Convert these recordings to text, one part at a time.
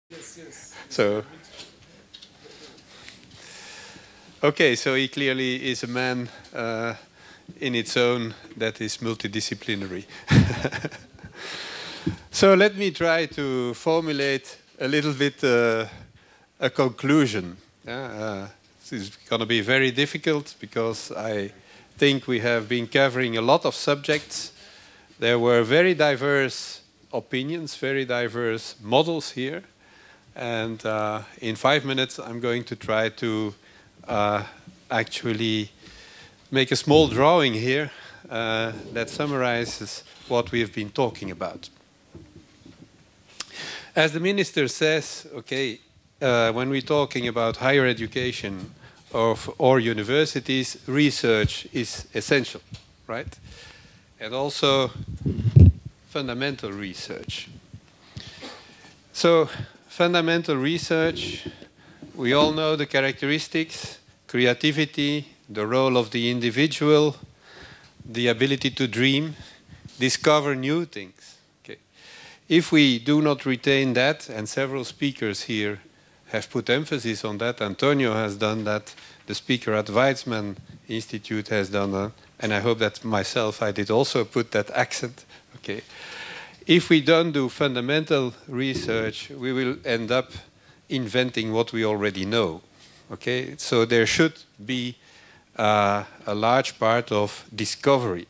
Yes, yes. So, okay, so he clearly is a man in its own that is multidisciplinary. So let me try to formulate a little bit a conclusion. This is going to be very difficult because I think we have been covering a lot of subjects. There were very diverse opinions, very diverse models here. And in 5 minutes, I'm going to try to actually make a small drawing here that summarizes what we've been talking about. As the minister says, okay, when we're talking about higher education or universities, research is essential, right? And also fundamental research. So fundamental research, we all know the characteristics: creativity, the role of the individual, the ability to dream, discover new things. Okay. If we do not retain that, and several speakers here have put emphasis on that, Antonio has done that, the speaker at Weizmann Institute has done that, and I hope that myself I did also put that accent. Okay. If we don't do fundamental research, we will end up inventing what we already know. Okay, so there should be a large part of discovery.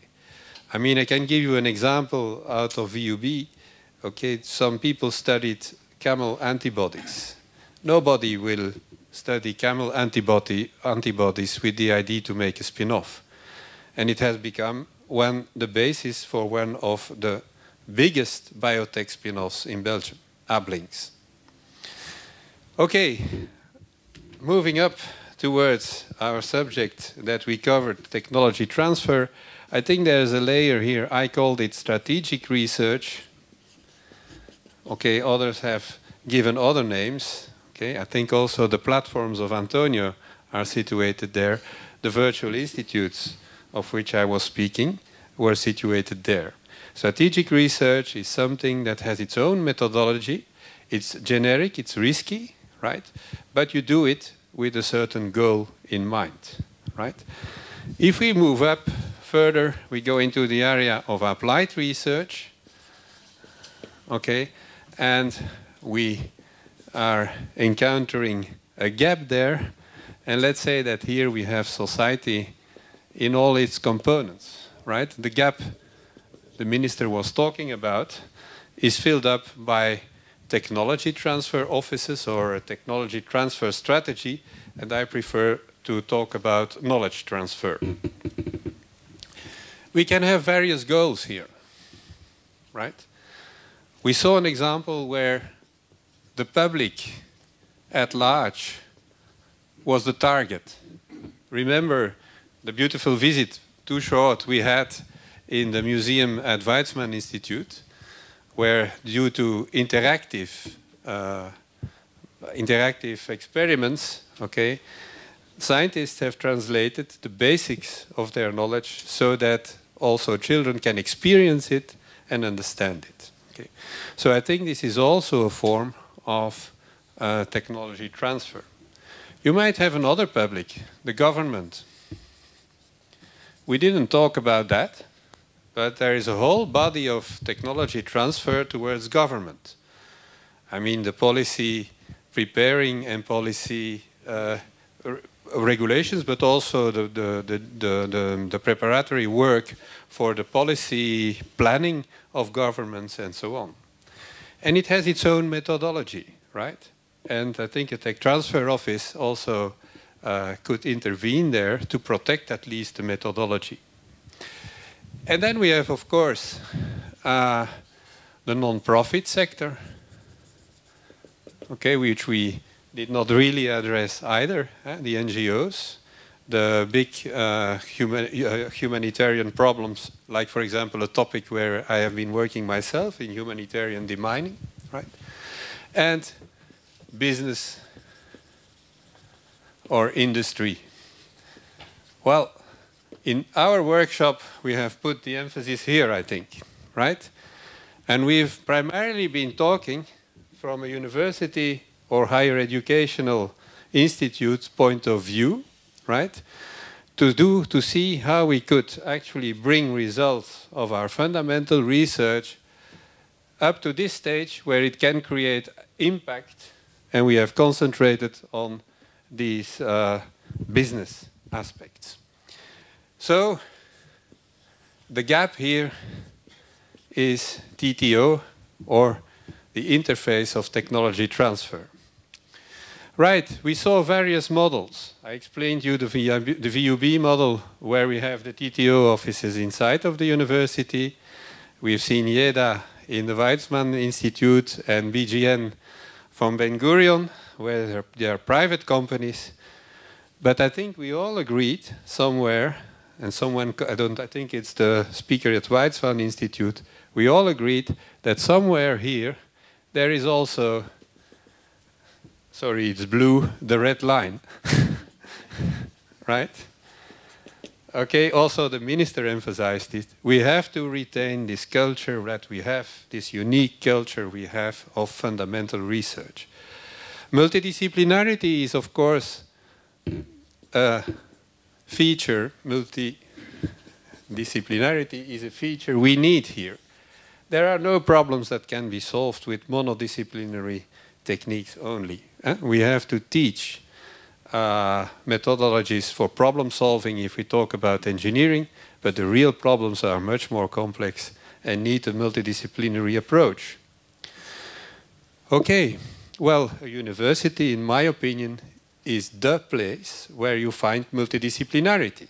I mean, I can give you an example out of VUB. Okay, some people studied camel antibodies. Nobody will study camel antibodies with the idea to make a spin-off. And it has become the basis for one of the biggest biotech spin-offs in Belgium, Ablings. Okay, moving up towards our subject that we covered, technology transfer, I think there's a layer here. I called it strategic research. Okay, others have given other names. Okay, I think also the platforms of Antonio are situated there. The virtual institutes of which I was speaking were situated there. Strategic research is something that has its own methodology. It's generic, it's risky, right? But you do it with a certain goal in mind, right? If we move up further, we go into the area of applied research, okay? And we are encountering a gap there. And let's say that here we have society in all its components, right? The gap the minister was talking about is filled up by technology transfer offices or a technology transfer strategy, and I prefer to talk about knowledge transfer. We can have various goals here, right? We saw an example where the public at large was the target. Remember the beautiful visit, too short, we had in the museum at Weizmann Institute, where due to interactive experiments, okay, scientists have translated the basics of their knowledge so that also children can experience it and understand it. Okay. So I think this is also a form of technology transfer. You might have another public, the government. We didn't talk about that, but there is a whole body of technology transfer towards government. I mean, the policy preparing and policy regulations, but also the preparatory work for the policy planning of governments and so on. And it has its own methodology, right? And I think a tech transfer office also could intervene there to protect at least the methodology. And then we have, of course, the non-profit sector, okay, which we did not really address either, the NGOs, the big humanitarian problems, like, for example, a topic where I have been working myself in humanitarian demining, right? And business or industry. Well, in our workshop, we have put the emphasis here, I think, right? And we've primarily been talking from a university or higher educational institute's point of view, right? To see how we could actually bring results of our fundamental research up to this stage where it can create impact, and we have concentrated on these business aspects. So the gap here is TTO, or the interface of technology transfer. Right, we saw various models. I explained you the VUB model, where we have the TTO offices inside of the university. We've seen YEDA in the Weizmann Institute and BGN from Ben Gurion, where they are private companies. But I think we all agreed somewhere, and someone, I think it's the speaker at Weizmann Institute, we all agreed that somewhere here there is also, sorry, it's blue, the red line, right? Okay, also the minister emphasized it. We have to retain this culture that we have, this unique culture we have of fundamental research. Multidisciplinarity is, of course, a feature. Multidisciplinarity is a feature we need here. There are no problems that can be solved with monodisciplinary techniques only. We have to teach methodologies for problem solving if we talk about engineering, but the real problems are much more complex and need a multidisciplinary approach. Okay, well, a university, in my opinion, is the place where you find multidisciplinarity,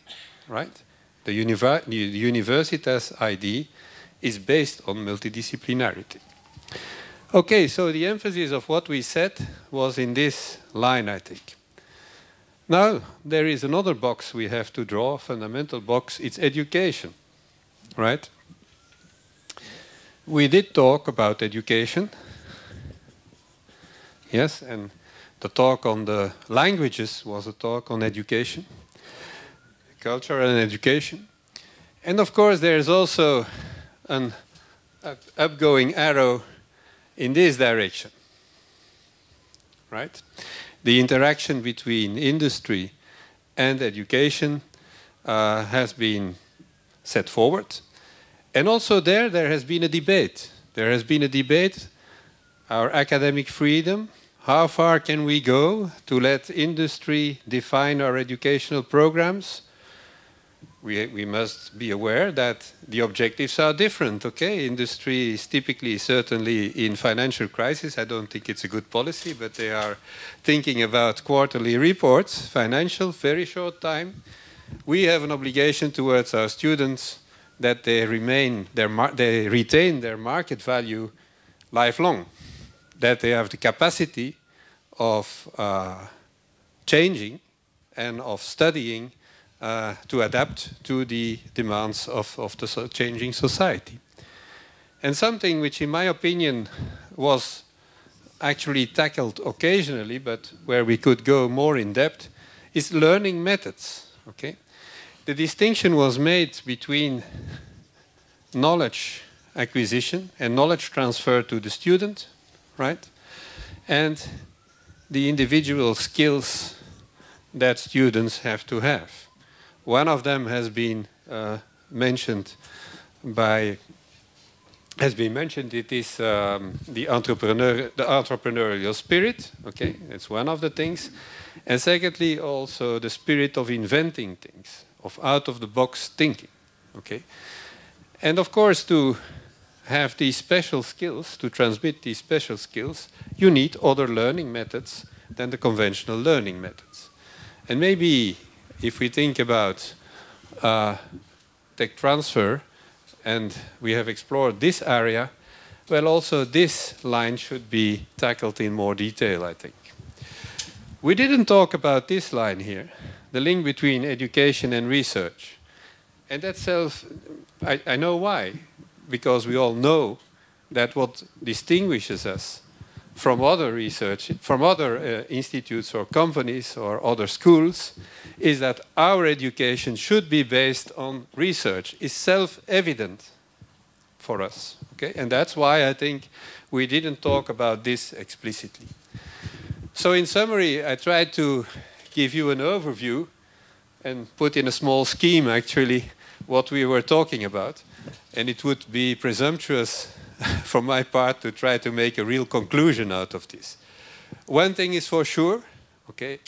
right? The Universitas ID is based on multidisciplinarity. Okay, so the emphasis of what we said was in this line, I think. Now, there is another box we have to draw, a fundamental box, it's education, right? We did talk about education, yes, and the talk on the languages was a talk on education, culture and education. And of course, there is also an upgoing arrow in this direction, right? The interaction between industry and education has been set forward. And also there has been a debate. There has been a debate, our academic freedom, how far can we go to let industry define our educational programs? We must be aware that the objectives are different, okay? Industry is typically, certainly in financial crisis, I don't think it's a good policy, but they are thinking about quarterly reports, financial, very short time. We have an obligation towards our students that they retain their market value lifelong, that they have the capacity of changing and of studying to adapt to the demands of the changing society. And something which, in my opinion, was actually tackled occasionally, but where we could go more in depth, is learning methods. Okay? The distinction was made between knowledge acquisition and knowledge transfer to the student, right? And the individual skills that students have to have. One of them has been mentioned. It is the entrepreneurial spirit. Okay, that's one of the things. And secondly, also the spirit of inventing things, of out-of-the-box thinking. Okay, and of course, to have these special skills, to transmit these special skills, you need other learning methods than the conventional learning methods. And maybe if we think about tech transfer, and we have explored this area, well, also this line should be tackled in more detail, I think. We didn't talk about this line here, the link between education and research. And that's I know why. Because we all know that what distinguishes us from other research, from other institutes or companies or other schools, is that our education should be based on research. It's self-evident for us. Okay? And that's why I think we didn't talk about this explicitly. So in summary, I tried to give you an overview and put in a small scheme, actually, what we were talking about. And it would be presumptuous from my part to try to make a real conclusion out of this. One thing is for sure, okay,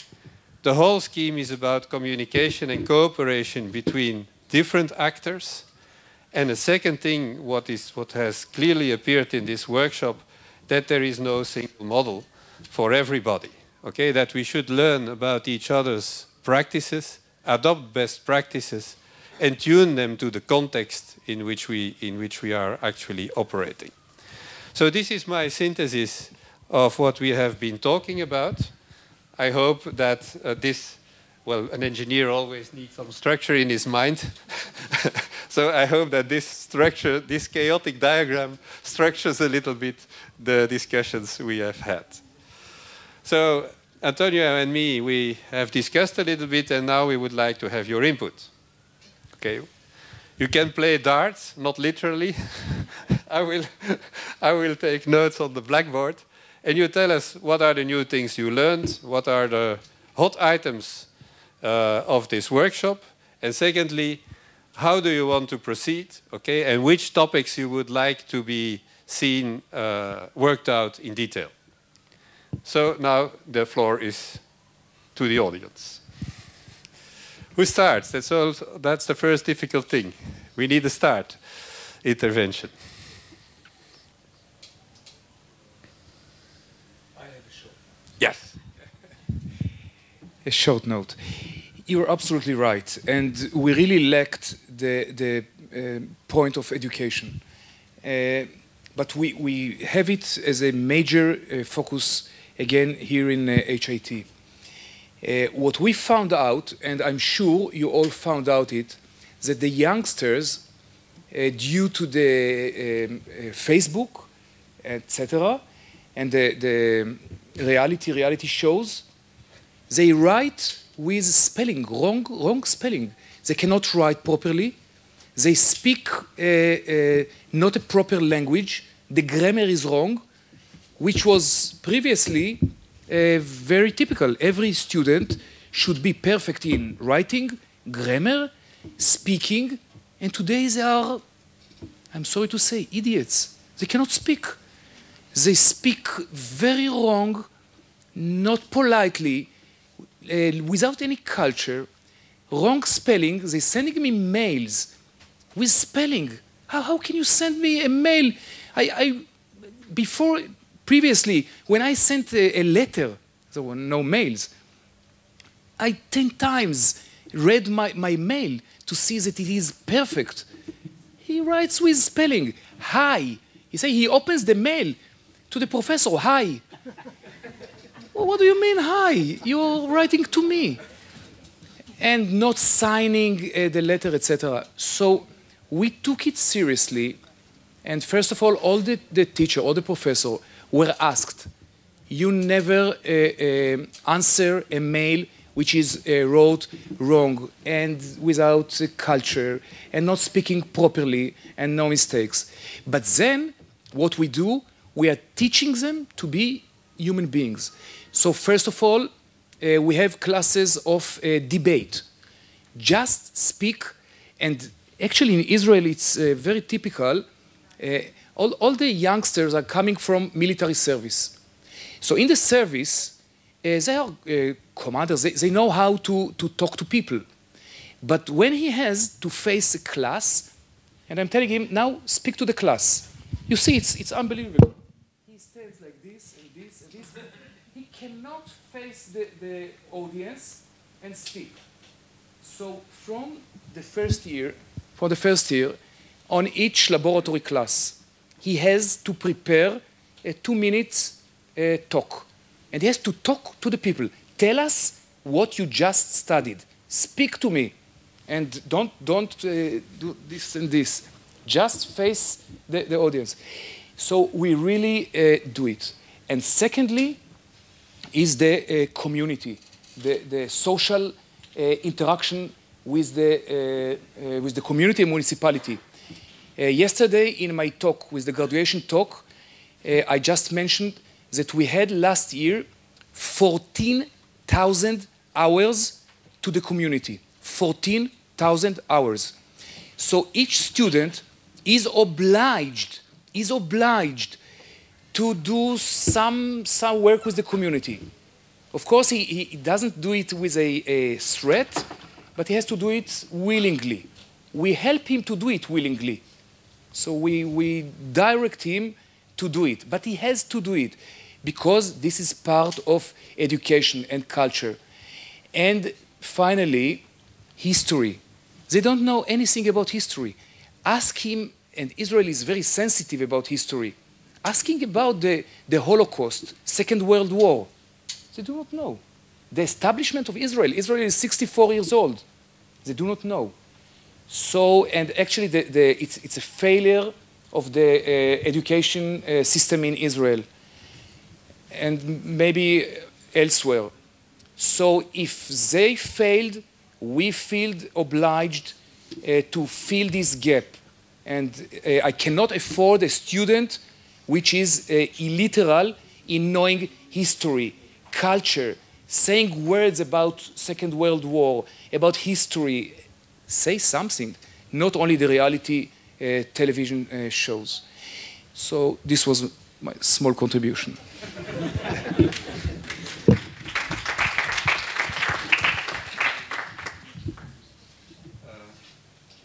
the whole scheme is about communication and cooperation between different actors. And the second thing, what has clearly appeared in this workshop, that there is no single model for everybody. Okay, that we should learn about each other's practices, adopt best practices, and tune them to the context in which we are actually operating. So this is my synthesis of what we have been talking about. I hope that well, an engineer always needs some structure in his mind. So I hope that this structure, this chaotic diagram, structures a little bit the discussions we have had. So Antonio and me, we have discussed a little bit, and now we would like to have your input. Okay, you can play darts, not literally. I will take notes on the blackboard, and you tell us what are the new things you learned, what are the hot items of this workshop, and secondly, how do you want to proceed, okay, and which topics you would like to be seen, worked out in detail. So now the floor is to the audience. Who starts? That's the first difficult thing. We need a start intervention. I have a short. Yes. A short note. You're absolutely right, and we really lacked the point of education. But we have it as a major focus again here in HIT. What we found out, and I'm sure you all found out it, that the youngsters, due to the Facebook, etc., and the reality shows, they write with spelling, wrong spelling. They cannot write properly. They speak not a proper language. The grammar is wrong, which was previously very typical. Every student should be perfect in writing, grammar, speaking, and today they are, I'm sorry to say, idiots. They cannot speak. They speak very wrong, not politely, without any culture, wrong spelling. They're sending me mails with spelling. How can you send me a mail? Previously, when I sent a letter, there were no mails, I 10 times read my mail to see that it is perfect. He writes with spelling, hi. He opens the mail to the professor, hi. Well, what do you mean, hi? You're writing to me. And not signing the letter, etc. So we took it seriously. And first of all the teacher or the professor were asked, you never answer a mail which is wrote wrong and without culture and not speaking properly and no mistakes. But then what we do, we are teaching them to be human beings. So first of all, we have classes of debate. Just speak, and actually in Israel it's very typical. All the youngsters are coming from military service. So in the service, they are commanders, they know how to talk to people. But when he has to face a class, and I'm telling him, now speak to the class. You see, it's unbelievable. He stands like this and this and this. He cannot face the audience and speak. So from the first year, on each laboratory class, he has to prepare a 2-minute talk. And he has to talk to the people. Tell us what you just studied. Speak to me. And don't do this and this. Just face the audience. So we really do it. And secondly is the community, the social interaction with the community and municipality. Yesterday in my talk, with the graduation talk, I just mentioned that we had last year 14,000 hours to the community. 14,000 hours. So each student is obliged to do some work with the community. Of course, he doesn't do it with a threat, but he has to do it willingly. We help him to do it willingly. So we direct him to do it, but he has to do it because this is part of education and culture. And finally, history. They don't know anything about history. Ask him, and Israel is very sensitive about history. Asking about the Holocaust, Second World War. They do not know. The establishment of Israel. Israel is 64 years old. They do not know. So, and actually it's a failure of the education system in Israel and maybe elsewhere. So if they failed, we feel obliged to fill this gap. And I cannot afford a student which is illiterate in knowing history, culture, saying words about Second World War, about history. Say something, not only the reality television shows. So this was my small contribution.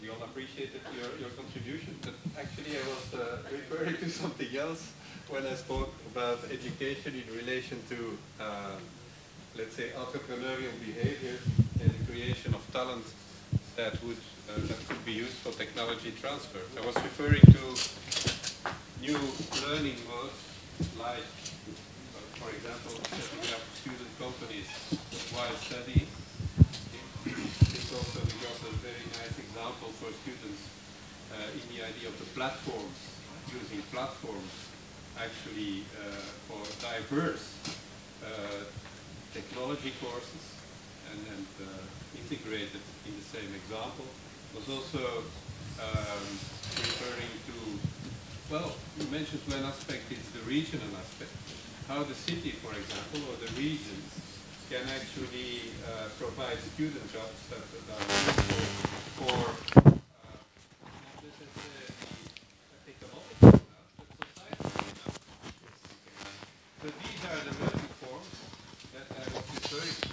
We all appreciated your contribution, but actually I was referring to something else when I spoke about education in relation to, let's say, entrepreneurial behavior and the creation of talent that could be used for technology transfer. I was referring to new learning modes like, for example, setting up student companies while studying. It's also because a very nice example for students in the idea of the platforms, using platforms actually for diverse technology courses and integrated in the same example. Was also referring to, well, you mentioned one aspect is the regional aspect. How the city, for example, or the regions can actually provide student jobs that are useful for not necessarily economic, but society. So these are the learning forms that I was referring to.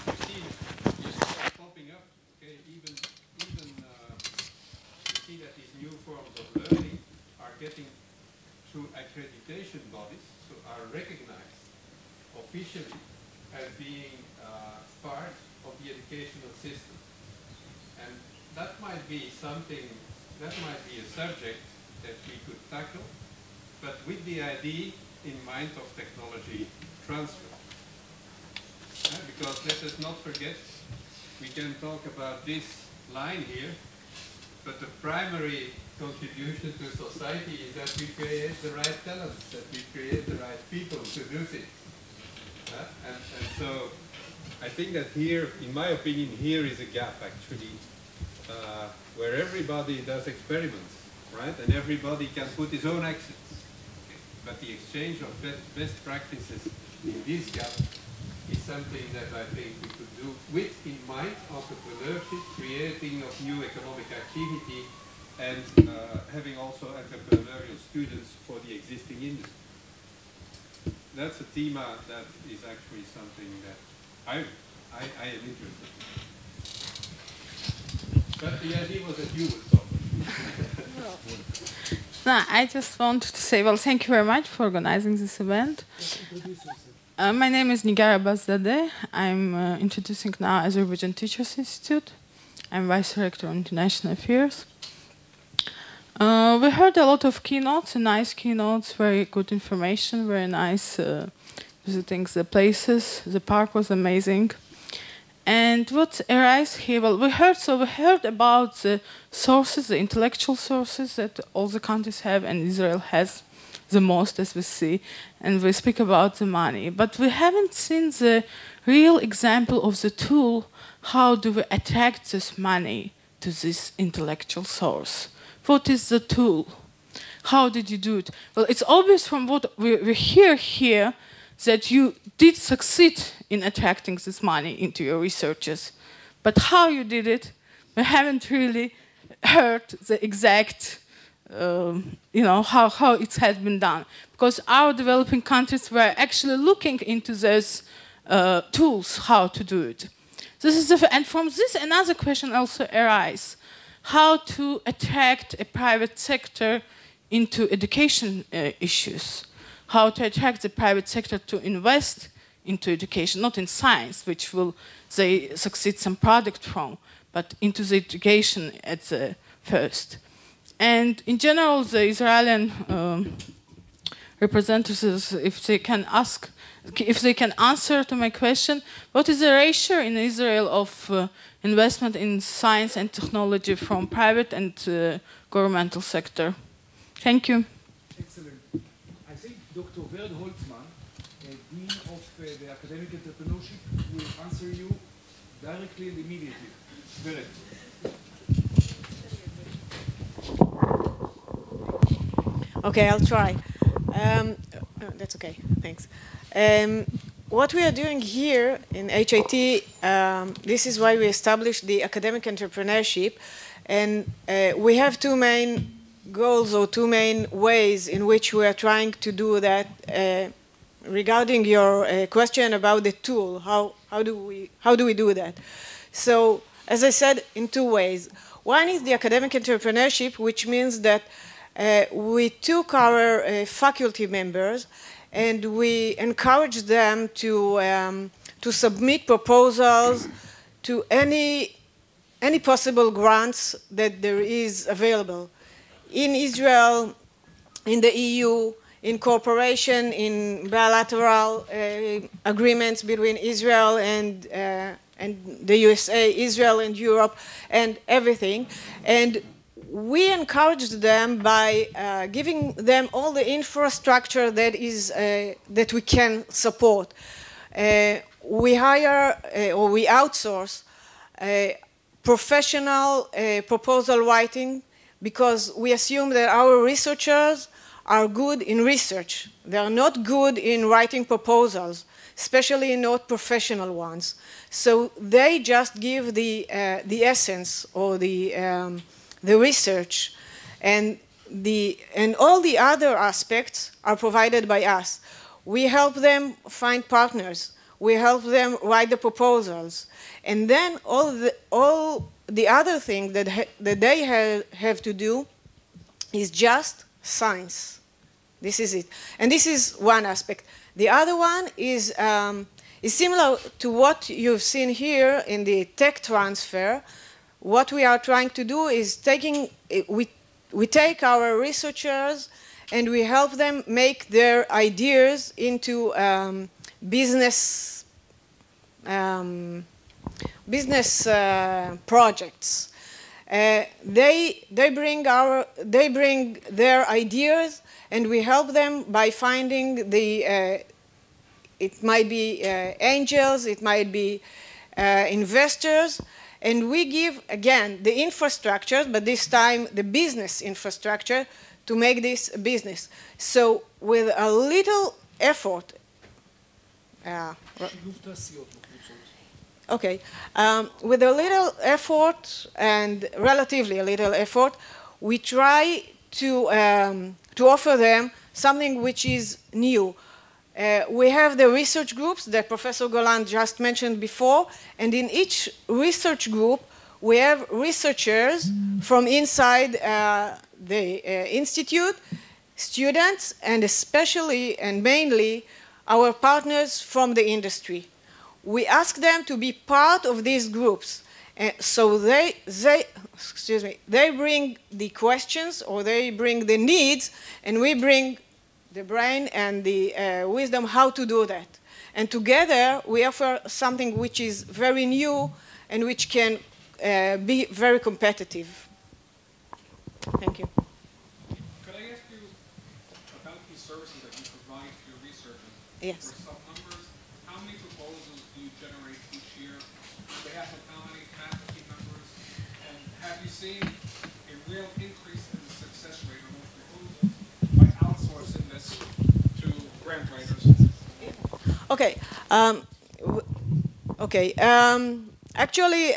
You see that popping up. Okay, even you see that these new forms of learning are getting through accreditation bodies, so are recognized officially as being part of the educational system. And that might be something, that might be a subject that we could tackle, but with the idea in mind of technology transfer. Because let us not forget, we can talk about this line here, but the primary contribution to society is that we create the right talents, that we create the right people to do things. And so I think that here, in my opinion, here is a gap actually, where everybody does experiments, right? And everybody can put his own accents. Okay. But the exchange of best practices in this gap is something that I think we could do with in mind entrepreneurship, creating of new economic activity, and having also entrepreneurial students for the existing industry. That's a theme that is actually something that I am interested in. But the idea was that you would talk. No, I just wanted to say, well, thank you very much for organizing this event. My name is Nigara Bazdadeh. I'm introducing now Azerbaijan Teachers Institute. I'm Vice Director on International Affairs. We heard a lot of keynotes, nice keynotes, very good information, very nice visiting the places. The park was amazing. And what arises here, well, we heard about the sources, the intellectual sources that all the countries have, and Israel has the most, as we see, and we speak about the money. But we haven't seen the real example of the tool. How do we attract this money to this intellectual source? What is the tool? How did you do it? Well, it's obvious from what we hear here that you did succeed in attracting this money into your researches. But how you did it, we haven't really heard the exact, how it has been done. Because our developing countries were actually looking into those tools, how to do it. And from this, another question also arises. How to attract a private sector into education issues? How to attract the private sector to invest into education, not in science, which will they succeed some product from, but into the education at the first. And in general, the Israeli representatives, if they can answer to my question, what is the ratio in Israel of investment in science and technology from private and governmental sector? Thank you. Excellent. I think Dr. Verd Holtzman, Dean of the Academic Entrepreneurship, will answer you directly and immediately. Verd. Okay, I'll try. That's okay, thanks. What we are doing here in HIT, this is why we established the academic entrepreneurship, and we have two main goals or two main ways in which we are trying to do that. Regarding your question about the tool, how do we do that? So, as I said, in two ways. One is the academic entrepreneurship, which means that we took our faculty members and we encouraged them to submit proposals to any possible grants that there is available in Israel, in the EU, in cooperation, in bilateral agreements between Israel and the USA, Israel and Europe, and everything. And we encouraged them by giving them all the infrastructure that is that we can support. We hire or we outsource professional proposal writing because we assume that our researchers are good in research. They are not good in writing proposals, especially not professional ones. So they just give the essence or the research, and all the other aspects are provided by us. We help them find partners. We help them write the proposals, and then all the other thing that they have to do is just science. This is it, and this is one aspect. The other one is similar to what you've seen here in the tech transfer. What we are trying to do is we take our researchers and we help them make their ideas into business projects. They bring their ideas, and we help them by finding it might be angels, it might be investors, and we give, again, the infrastructure, but this time the business infrastructure to make this a business. So with a little effort, okay, with a little effort and relatively a little effort, we try to offer them something which is new. We have the research groups that Professor Golan just mentioned before, and in each research group we have researchers from inside the institute, students, and especially and mainly our partners from the industry. We ask them to be part of these groups. So they bring the questions or they bring the needs, and we bring the brain and the wisdom how to do that. And together we offer something which is very new and which can be very competitive. Thank you. Could I ask you about these services that you provide to your researchers? Yes. For some numbers, how many proposals do you generate each year? On behalf of how many faculty members? And have you seen a real increase in the success rate of those proposals by outsourcing this to grant writers? Okay. Okay. Actually,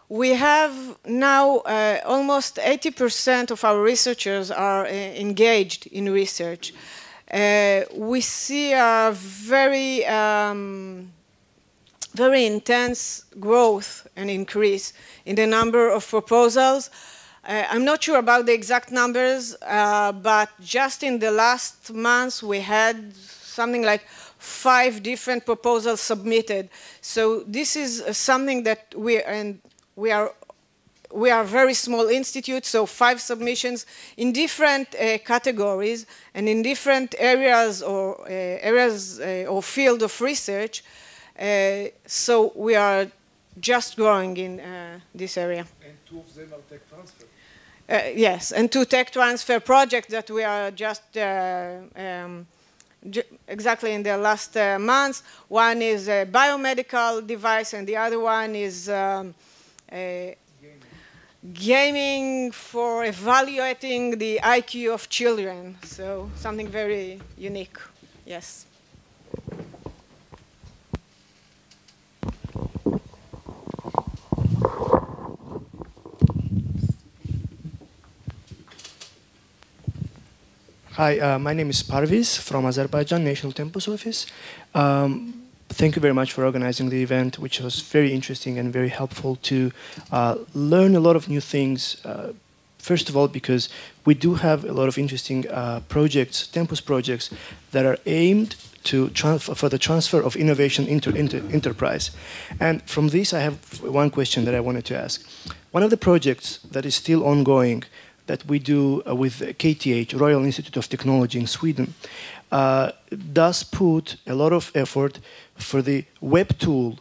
we have now almost 80% of our researchers are engaged in research. We see a very, very intense growth and increase in the number of proposals. I'm not sure about the exact numbers, but just in the last month we had something like 5 different proposals submitted. So this is something that we are a very small institute, so 5 submissions in different categories and in different areas or field of research. So we are just growing in this area. And 2 of them are tech transfer. Yes, and 2 tech transfer projects that we are just exactly in the last months. One is a biomedical device, and the other one is gaming for evaluating the IQ of children. So something very unique. Yes. Hi, my name is Parviz from Azerbaijan National Temples Office. Thank you very much for organizing the event, which was very interesting and very helpful to learn a lot of new things. First of all, because we do have a lot of interesting projects, Tempus projects, that are aimed to for the transfer of innovation into enterprise. And from this, I have one question that I wanted to ask. One of the projects that is still ongoing that we do with KTH, Royal Institute of Technology in Sweden, does put a lot of effort for the web tool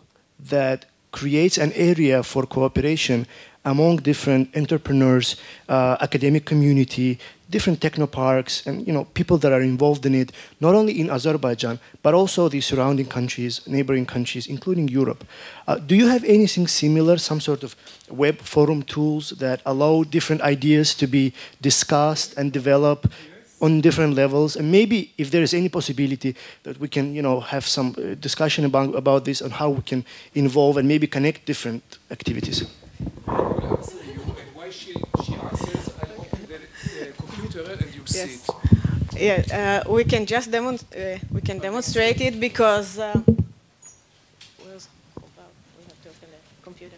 that creates an area for cooperation among different entrepreneurs, academic community, different technoparks, and people that are involved in it, not only in Azerbaijan, but also the surrounding countries, neighboring countries, including Europe. Do you have anything similar, some sort of web forum tools that allow different ideas to be discussed and developed on different levels? And maybe if there is any possibility that we can, have some discussion about this and how we can involve and maybe connect different activities. I will answer you, and why she answers, I'll open the computer and you see it. Yeah, we can just demonstrate it because we have to open the computer.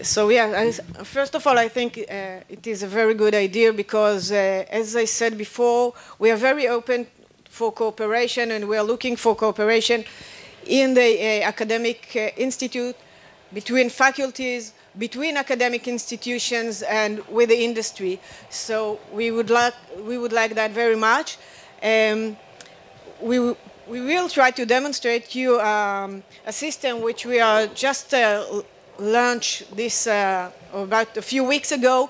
So yeah, first of all, I think it is a very good idea because, as I said before, we are very open for cooperation, and we are looking for cooperation in the academic institute, between faculties, between academic institutions, and with the industry. So we would like that very much. We will try to demonstrate you a system which we are just launched this about a few weeks ago,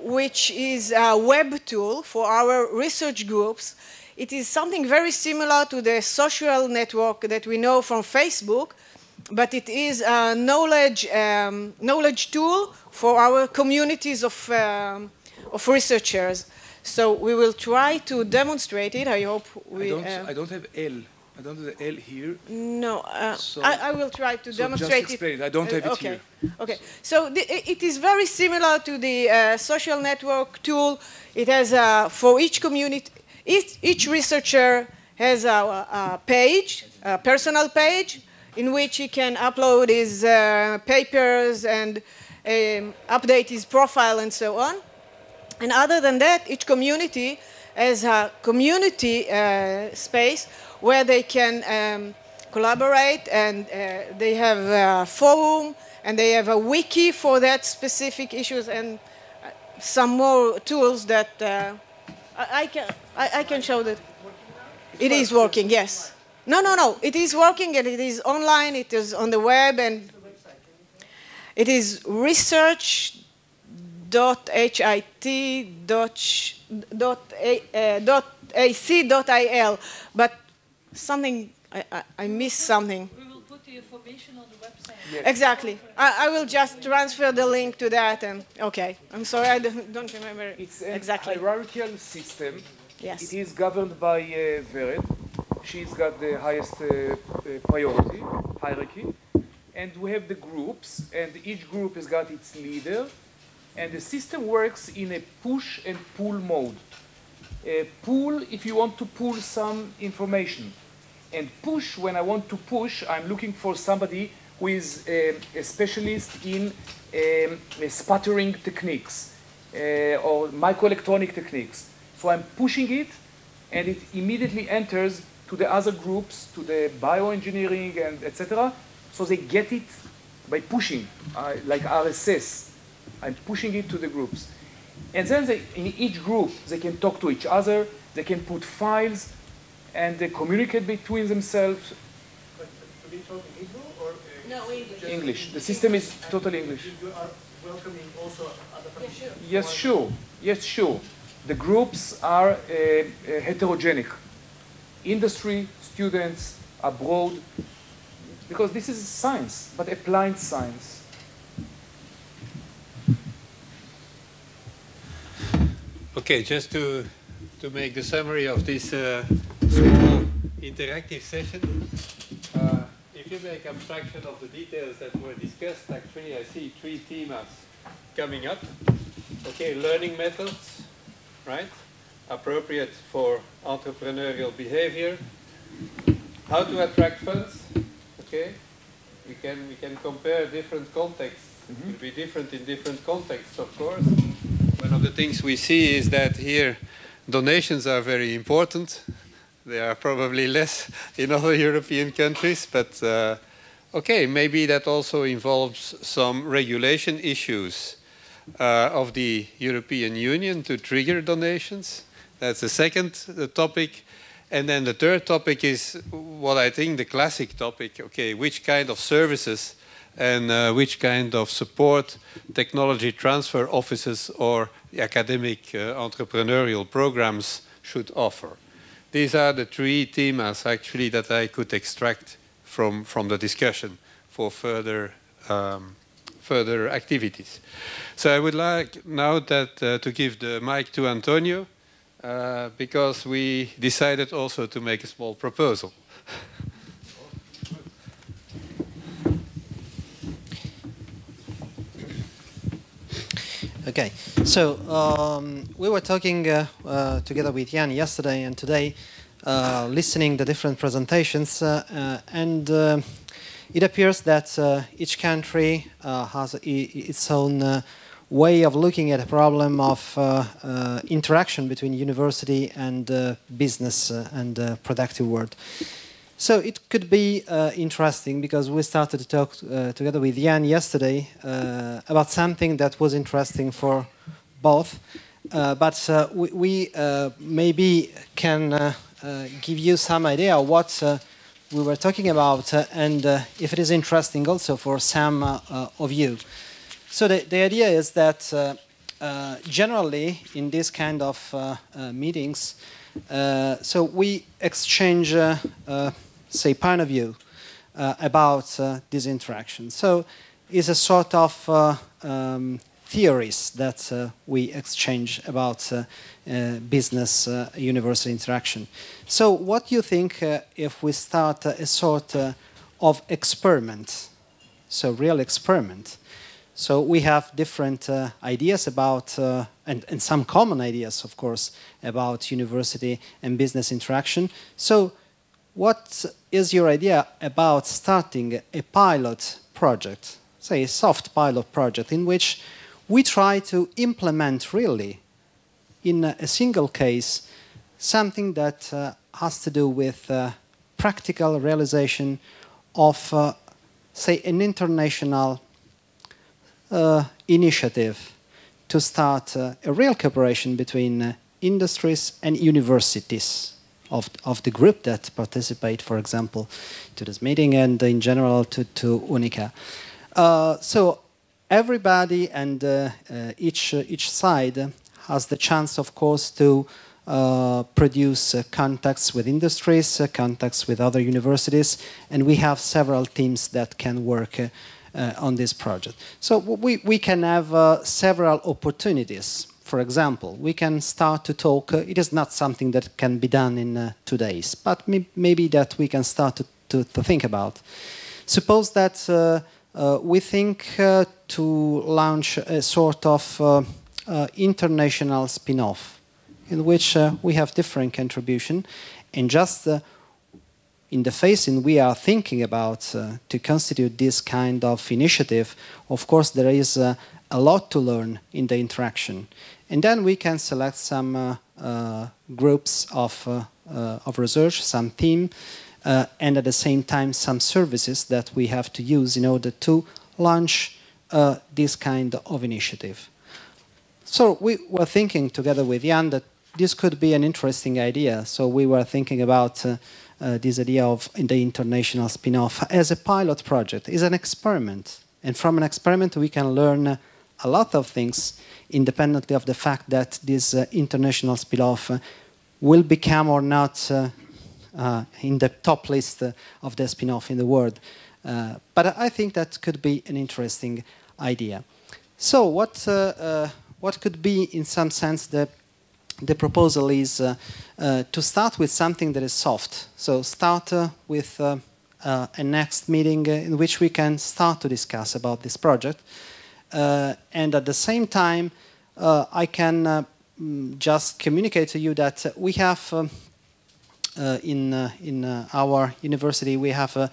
which is a web tool for our research groups. It is something very similar to the social network that we know from Facebook, but it is a knowledge tool for our communities of researchers. So we will try to demonstrate it. I hope we. I don't have L. I don't have the L here. No, so I will try to demonstrate just explain it. I don't have it here. Okay. So it is very similar to the social network tool. It has for each community, each researcher has a page, a personal page, in which he can upload his papers and update his profile and so on. And other than that, each community has a community space where they can collaborate, and they have a forum, and they have a wiki for that specific issues, and some more tools that I can show that it is working. Yes. No. It is working, and it is online. It is on the web, and it is research.hit.ac.il. But something I missed something. We will put the information on the website. Yes. Exactly. I will just transfer the link to that and, okay. I'm sorry, I don't remember It's an exactly. hierarchical system. Yes. It is governed by Vered. She's got the highest priority, hierarchy. And we have the groups, and each group has got its leader. And the system works in a push and pull mode. Pull if you want to pull some information. And push, when I want to push, I'm looking for somebody who is a specialist in sputtering techniques or microelectronic techniques. So I'm pushing it, and it immediately enters to the other groups, to the bioengineering and etc. So they get it by pushing, like RSS. I'm pushing it to the groups. And then in each group, they can talk to each other, they can put files, and they communicate between themselves. But to be taught in Hebrew or No, English. English. The system is totally English. You are welcoming also other participants? Yes, sure. Yes, sure. The groups are heterogenic. Industry, students, abroad, because this is science, but applied science. Okay, just to make the summary of this small interactive session, if you make abstraction of the details that were discussed, actually I see three themes coming up. Okay, learning methods, right? Appropriate for entrepreneurial behavior. How to attract funds, okay? We can compare different contexts. It will be different in different contexts, of course. One of the things we see is that here donations are very important. They are probably less in other European countries, but okay, maybe that also involves some regulation issues of the European Union to trigger donations. That's the second topic. And then the third topic is what I think the classic topic, okay, which kind of services and which kind of support technology transfer offices or academic entrepreneurial programs should offer. These are the three themes actually that I could extract from the discussion for further activities. So I would like now that to give the mic to Antonio because we decided also to make a small proposal. Okay, so we were talking together with Jan yesterday and today, listening to different presentations, and it appears that each country has its own way of looking at a problem of interaction between university and business and productive world. So it could be interesting because we started to talk together with Jan yesterday about something that was interesting for both, but we maybe can give you some idea of what we were talking about and if it is interesting also for some of you. So the idea is that generally in this kind of meetings, so we exchange say, point of view about this interaction. So it's a sort of theories that we exchange about business university interaction. So what do you think if we start a sort of experiment, so real experiment? So we have different ideas about, and some common ideas, of course, about university and business interaction. So what is your idea about starting a pilot project, say a soft pilot project, in which we try to implement really, in a single case, something that has to do with practical realization of, say, an international initiative to start a real cooperation between industries and universities of the group that participate, for example, to this meeting and in general to UNICA. So everybody and each side has the chance, of course, to produce contacts with industries, contacts with other universities, and we have several teams that can work on this project. So we can have several opportunities. For example, we can start to talk. It is not something that can be done in 2 days, but maybe that we can start to think about. Suppose that we think to launch a sort of international spin-off in which we have different contribution, and just in the phase in we are thinking about to constitute this kind of initiative, of course there is a lot to learn in the interaction. And then we can select some groups of research, some team, and at the same time some services that we have to use in order to launch this kind of initiative. So we were thinking together with Jan that this could be an interesting idea. So we were thinking about this idea of the international spin-off as a pilot project, is an experiment. And from an experiment we can learn a lot of things independently of the fact that this international spin-off will become or not in the top list of the spin-off in the world. But I think that could be an interesting idea. So what could be in some sense the proposal is to start with something that is soft. So start with a next meeting in which we can start to discuss about this project. And at the same time, I can just communicate to you that we have in our university, we have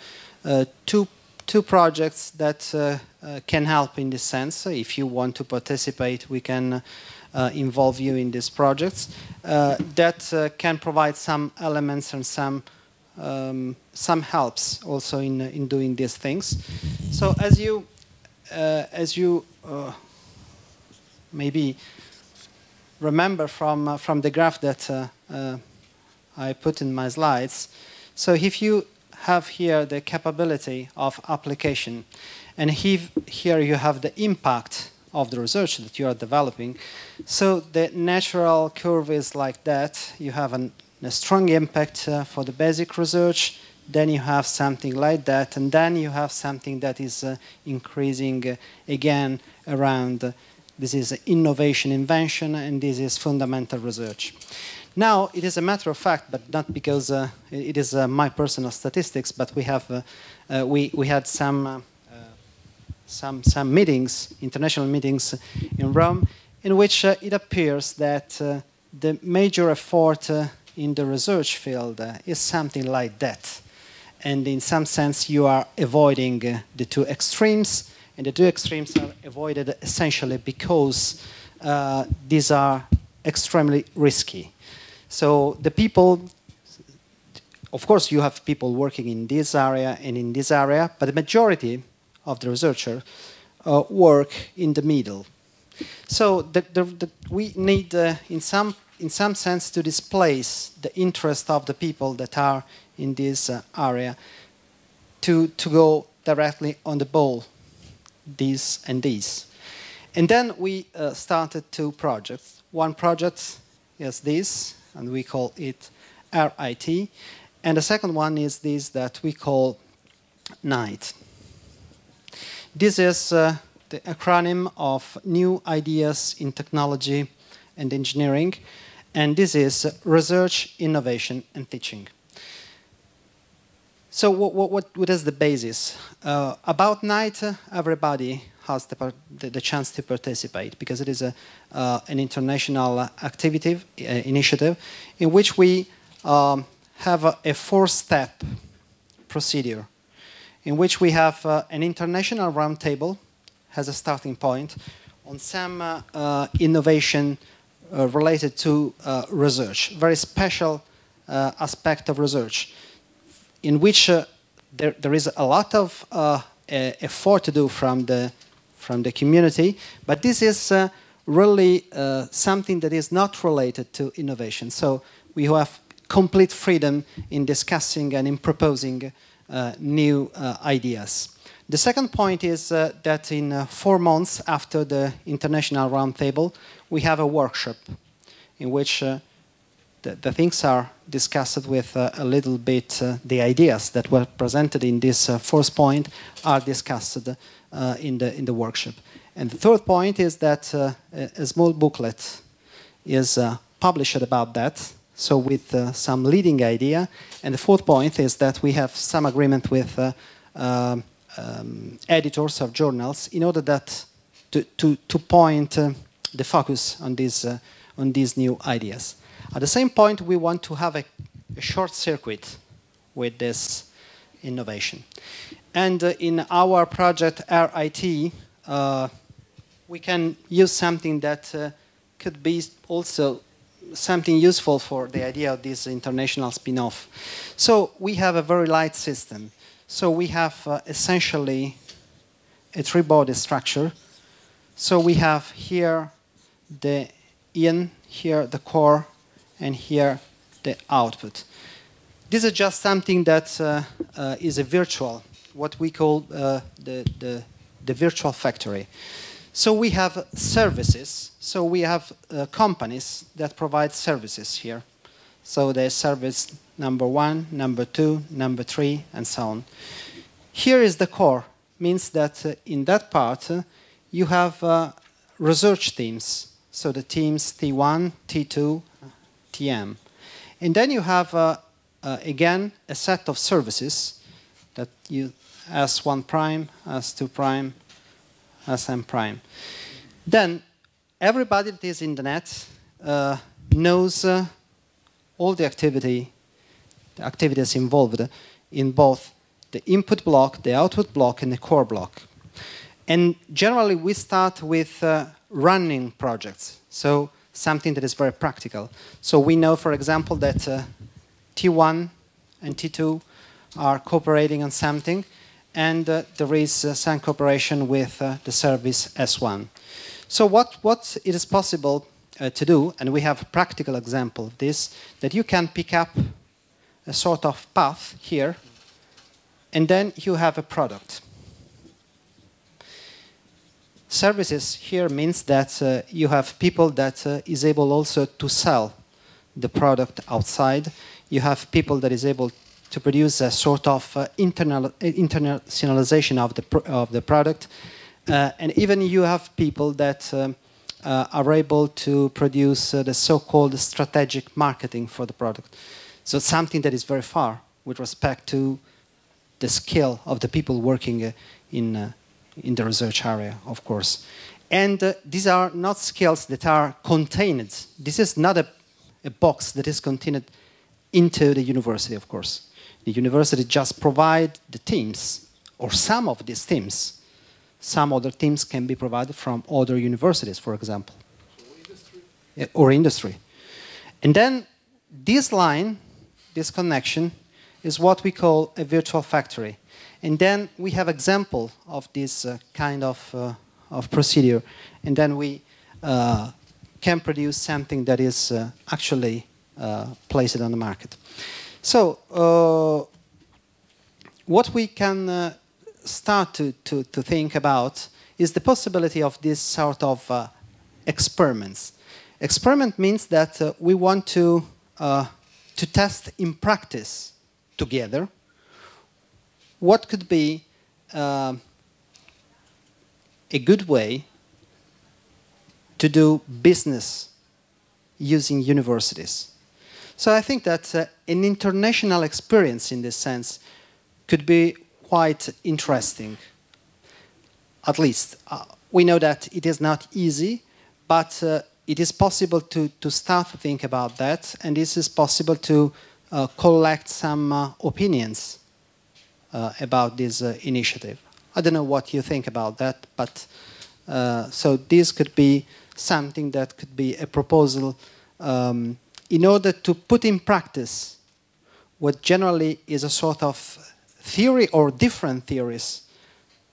two projects that can help in this sense. If you want to participate, we can involve you in these projects that can provide some elements and some helps also in doing these things. So as you maybe remember from the graph that I put in my slides, so if you have here the capability of application, and here you have the impact of the research that you are developing. So the natural curve is like that. You have a strong impact for the basic research, then you have something like that, and then you have something that is increasing again around this is innovation, invention, and this is fundamental research. Now, it is a matter of fact, but not because it is my personal statistics, but we have we had some meetings, international meetings in Rome, in which it appears that the major effort in the research field is something like that. And in some sense, you are avoiding the two extremes, and the two extremes are avoided essentially because these are extremely risky. So the people, of course, you have people working in this area and in this area, but the majority of the researchers work in the middle. So we need, in some sense, to displace the interest of the people that are in this area to go directly on the ball, this and this. And then we started two projects. One project is this, and we call it RIT. And the second one is this that we call NIGHT. This is the acronym of New Ideas in Technology and Engineering, and this is Research, Innovation, and Teaching. So what is the basis? About NIGHT, everybody has the chance to participate because it is an international activity, initiative, in which we have a four-step procedure, in which we have an international roundtable as a starting point on some innovation related to research, very special aspect of research, in which there is a lot of effort to do from the community, but this is really something that is not related to innovation. So we have complete freedom in discussing and in proposing new ideas. The second point is that in 4 months after the International Roundtable, we have a workshop in which the things are discussed with a little bit, the ideas that were presented in this first point are discussed in the workshop. And the third point is that a small booklet is published about that, so with some leading idea. And the fourth point is that we have some agreement with editors of journals in order that to point the focus on these new ideas. At the same point, we want to have a short circuit with this innovation. And in our project RIT, we can use something that could be also something useful for the idea of this international spin-off. So we have a very light system. So we have essentially a three-body structure. So we have here the in, here the core, and here the output. This is just something that is a virtual, what we call the virtual factory. So we have services. So we have companies that provide services here. So there's service number 1, number 2, number 3, and so on. Here is the core. Means that in that part you have research teams. So the teams T1, T2, TM. And then you have, again, a set of services that you S1 prime, S2 prime, Sm prime. Then everybody that is in the net knows all the activities involved in both the input block, the output block, and the core block. And generally, we start with running projects, so something that is very practical. So we know, for example, that T1 and T2 are cooperating on something, and there is some cooperation with the service S1. So what it is possible to do, and we have a practical example of this, that you can pick up a sort of path here, and then you have a product. Services here means that you have people that is able also to sell the product outside. You have people that is able to produce a sort of internationalization of the product. And even you have people that are able to produce the so-called strategic marketing for the product. So it's something that is very far with respect to the skill of the people working in the research area, of course. And these are not skills that are contained. This is not a box that is contained into the university, of course. The university just provides the teams, or some of these teams. Some other teams can be provided from other universities, for example. Or industry. And then this line, this connection, is what we call a virtual factory. And then we have example of this kind of procedure. And then we can produce something that is actually placed on the market. So what we can start to think about is the possibility of this sort of experiments. Experiment means that we want to test in practice together what could be a good way to do business using universities. So I think that an international experience in this sense could be quite interesting. At least we know that it is not easy, but it is possible to start to think about that, and this is possible to collect some opinions about this initiative. I don't know what you think about that, but so this could be something that could be a proposal in order to put in practice what generally is a sort of theory or different theories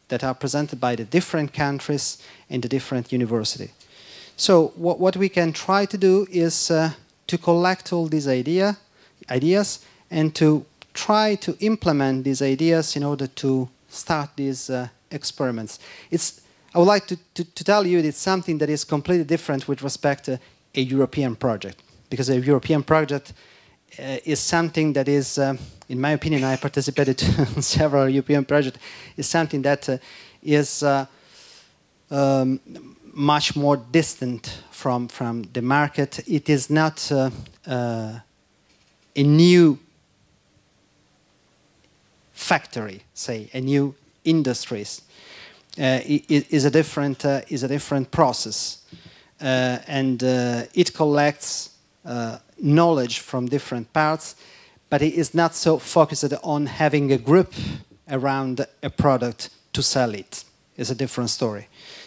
that are presented by the different countries and the different universities. So what we can try to do is to collect all these ideas and to try to implement these ideas in order to start these experiments. I would like to tell you it's something that is completely different with respect to a European project, because a European project is something that is, in my opinion, I participated in several European projects, is something that is much more distant from the market. It is not a new factory, say, a new industries. It is a different process, and it collects knowledge from different parts, but it is not so focused on having a group around a product to sell it. It's a different story.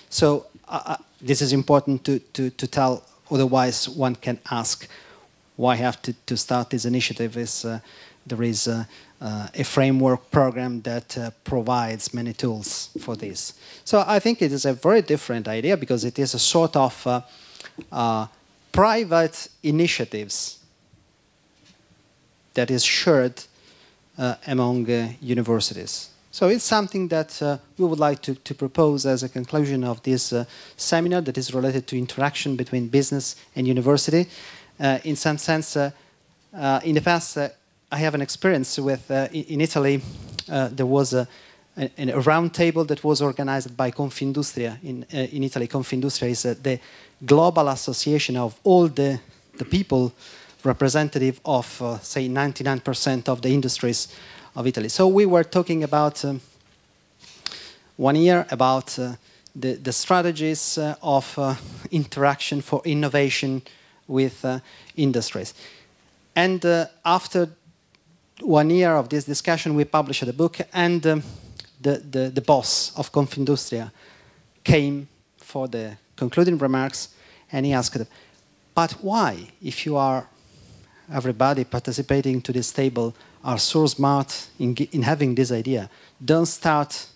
So this is important to tell, otherwise one can ask why have to start this initiative. There is a framework program that provides many tools for this. So I think it is a very different idea because it is a sort of private initiatives that is shared among universities. So it's something that we would like to propose as a conclusion of this seminar that is related to interaction between business and university. In some sense, in the past, I have an experience with, in Italy, there was a round table that was organized by Confindustria. In Italy, Confindustria is the global association of all the people representative of, say, 99% of the industries of Italy. So we were talking about 1 year about the strategies of interaction for innovation with industries. And after 1 year of this discussion, we published a book, and the boss of Confindustria came for the concluding remarks, and he asked, but why, if you are everybody participating to this table are so smart in having this idea, don't start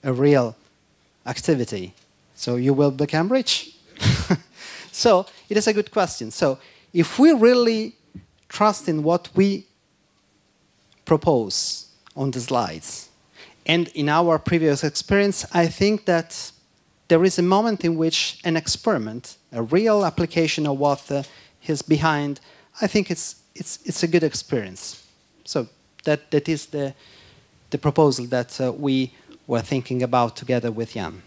a real activity, so you will become rich? So it is a good question. So if we really trust in what we propose on the slides, and in our previous experience, I think that there is a moment in which an experiment, a real application of what is behind, I think it's a good experience. So that is the proposal that we were thinking about together with Jan.